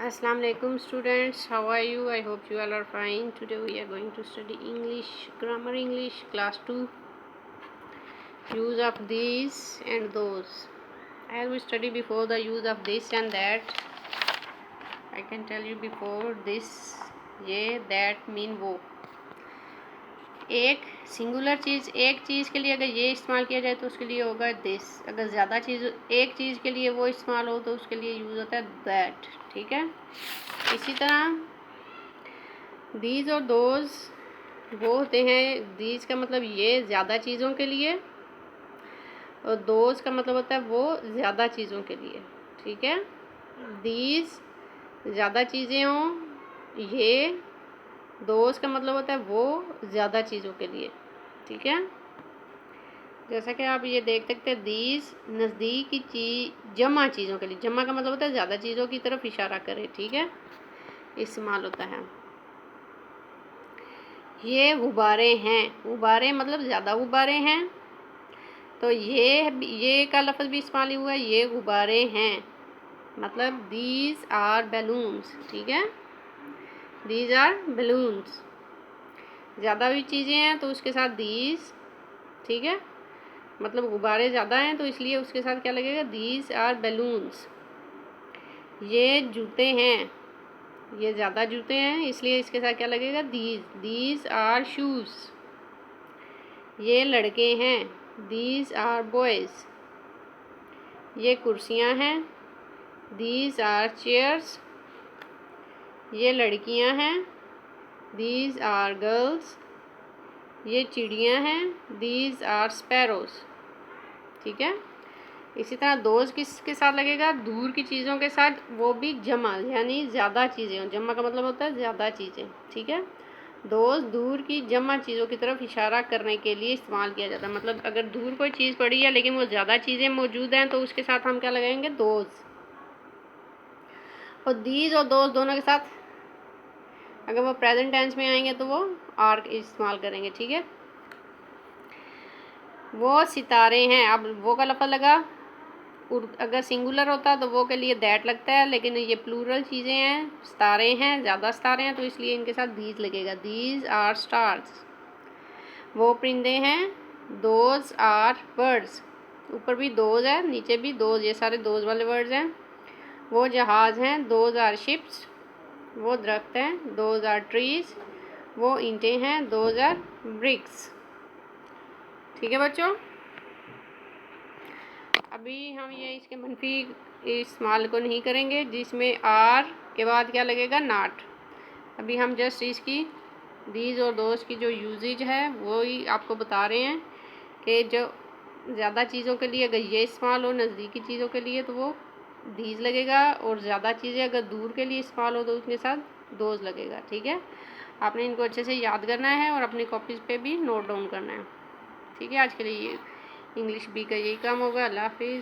Assalamu alaikum students, how are you? I hope you all are fine. Today we are going to study English, grammar English, class 2, use of these and those. As we study before the use of this and that, I can tell you before this, ये, that mean वो. एक singular चीज़, एक चीज़ के लिए अगर ये इस्तेमाल किया जाए तो उसके लिए होगा दिस. अगर ज़्यादा चीज़ एक चीज़ के लिए वो इस्तेमाल हो तो उसके लिए यूज़ होता है दैट. ठीक है. इसी तरह दीज और दोज वो होते हैं. दीज का मतलब ये ज़्यादा चीज़ों के लिए और दोज का मतलब होता है वो ज़्यादा चीज़ों के लिए. ठीक है. दीज ज़्यादा चीज़ें हों, ये दोस्त का मतलब होता है वो ज़्यादा चीज़ों के लिए. ठीक है. जैसा कि आप ये देख सकते हैं, दीज नज़दीक की चीज़ जमा चीज़ों के लिए. जमा का मतलब होता है ज़्यादा चीज़ों की तरफ इशारा करे. ठीक है. इस्तेमाल होता है. ये गुब्बारे हैं. गुब्बारे मतलब ज़्यादा गुब्बारे हैं, तो ये का लफ्ज़ भी इस्तेमाल हुआ है. ये गुब्बारे हैं मतलब दीज आर बैलून्स. ठीक है. These are balloons. ज़्यादा भी चीज़ें हैं तो उसके साथ दीज. ठीक है. मतलब गुब्बारे ज़्यादा हैं तो इसलिए उसके साथ क्या लगेगा, दीज आर बैलून्स. ये जूते हैं, ये ज़्यादा जूते हैं इसलिए इसके साथ क्या लगेगा, दीज. These are shoes. ये लड़के हैं, दीज आर बॉयज़. ये कुर्सियाँ हैं, दीज आर चेयर्स. ये लड़कियाँ हैं, दीज आर गर्ल्स. ये चिड़ियाँ हैं, दीज आर स्पैरोज. ठीक है. इसी तरह दोज किसके साथ लगेगा, दूर की चीज़ों के साथ, वो भी जमा यानी ज़्यादा चीज़ें हों. जमा का मतलब होता है ज़्यादा चीज़ें. ठीक है. दोज दूर की जमा चीज़ों की तरफ इशारा करने के लिए इस्तेमाल किया जाता है. मतलब अगर दूर कोई चीज़ पड़ी है लेकिन वो ज़्यादा चीज़ें मौजूद हैं तो उसके साथ हम क्या लगाएंगे, दोज. और दीज और दोज दोनों के साथ अगर वो प्रेजेंट टेंस में आएंगे तो वो आर इस्तेमाल करेंगे. ठीक है. वो सितारे हैं. अब वो का लफ्ज़ लगा. अगर सिंगुलर होता तो वो के लिए दैट लगता है, लेकिन ये प्लूरल चीज़ें हैं, सितारे हैं, ज़्यादा सितारे हैं तो इसलिए इनके साथ दीज लगेगा. These are stars. वो परिंदे हैं, दोज आर बर्ड्स. ऊपर भी दोज है, नीचे भी दोज, ये सारे दोज वाले वर्ड्स हैं. वो जहाज़ हैं, दोज आर शिप्स. वो दरख्त हैं, दोज आर ट्रीज. वो ईंटें हैं, दोज आर ब्रिक्स. ठीक है बच्चों. अभी हम ये इसके मनफी इस्तेमाल को नहीं करेंगे जिसमें आर के बाद क्या लगेगा, नाट. अभी हम जस्ट इसकी दीज और दोज की जो यूजेज है वो ही आपको बता रहे हैं कि जो ज़्यादा चीज़ों के लिए अगर ये इस्तेमाल हो नज़दीकी चीज़ों के लिए तो वो दीज लगेगा, और ज़्यादा चीज़ें अगर दूर के लिए इस्तेमाल हो तो उसके साथ दोज लगेगा. ठीक है. आपने इनको अच्छे से याद करना है और अपनी कॉपीज़ पे भी नोट डाउन करना है. ठीक है. आज के लिए इंग्लिश बी का यही काम होगा. अल्लाह हाफिज़.